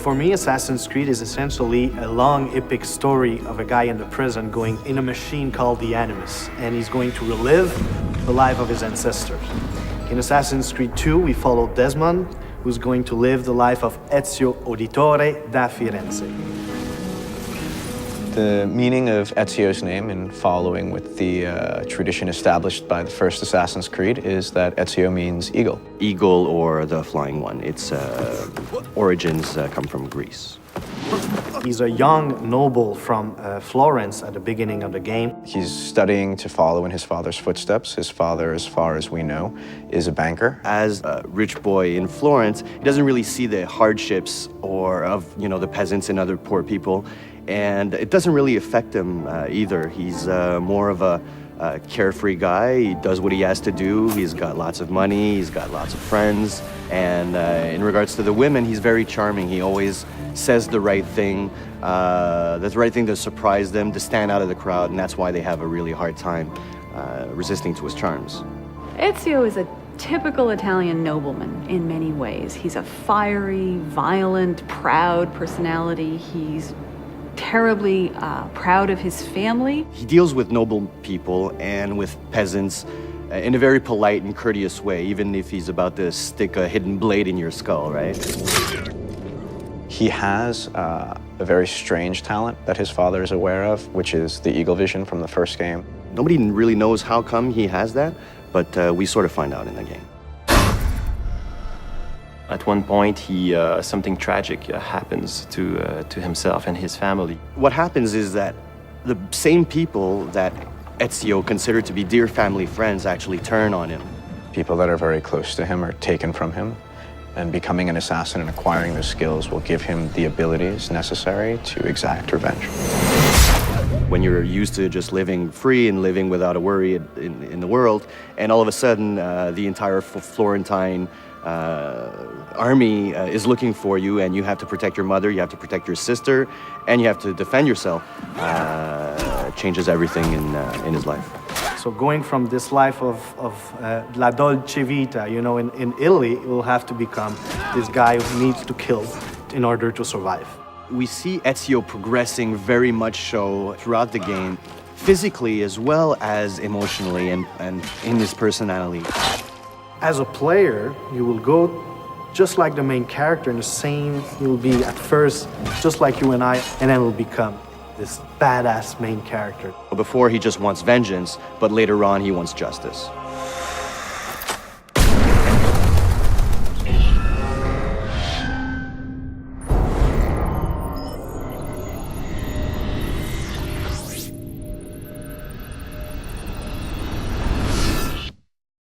For me, Assassin's Creed is essentially a long, epic story of a guy in the prison going in a machine called the Animus, and he's going to relive the life of his ancestors. In Assassin's Creed 2, we follow Desmond, who's going to live the life of Ezio Auditore da Firenze. The meaning of Ezio's name, in following with the tradition established by the first Assassin's Creed, is that Ezio means eagle. Eagle or the flying one. Its origins come from Greece. He's a young noble from Florence at the beginning of the game. He's studying to follow in his father's footsteps. His father, as far as we know, is a banker. As a rich boy in Florence, he doesn't really see the hardships of the peasants and other poor people. And it doesn't really affect him either. He's more of a carefree guy. He does what he has to do. He's got lots of money. He's got lots of friends. And in regards to the women, he's very charming. He always says the right thing. The right thing to surprise them, to stand out of the crowd. And that's why they have a really hard time resisting to his charms. Ezio is a typical Italian nobleman in many ways. He's a fiery, violent, proud personality. He's terribly proud of his family. He deals with noble people and with peasants in a very polite and courteous way, even if he's about to stick a hidden blade in your skull, right? He has a very strange talent that his father is aware of, which is the eagle vision from the first game. Nobody really knows how come he has that, but we sort of find out in the game. At one point, something tragic happens to himself and his family. What happens is that the same people that Ezio considered to be dear family friends actually turn on him. People that are very close to him are taken from him, and becoming an assassin and acquiring those skills will give him the abilities necessary to exact revenge. When you're used to just living free and living without a worry in the world, and all of a sudden the entire Florentine army is looking for you, and you have to protect your mother, you have to protect your sister, and you have to defend yourself, changes everything in his life. So going from this life of la dolce vita, in Italy, it will have to become this guy who needs to kill in order to survive. We see Ezio progressing very much so throughout the game, physically as well as emotionally and in his personality. As a player, you will go just like the main character in the same, you will be at first just like you and I, and then will become this badass main character. Before he just wants vengeance, but later on he wants justice.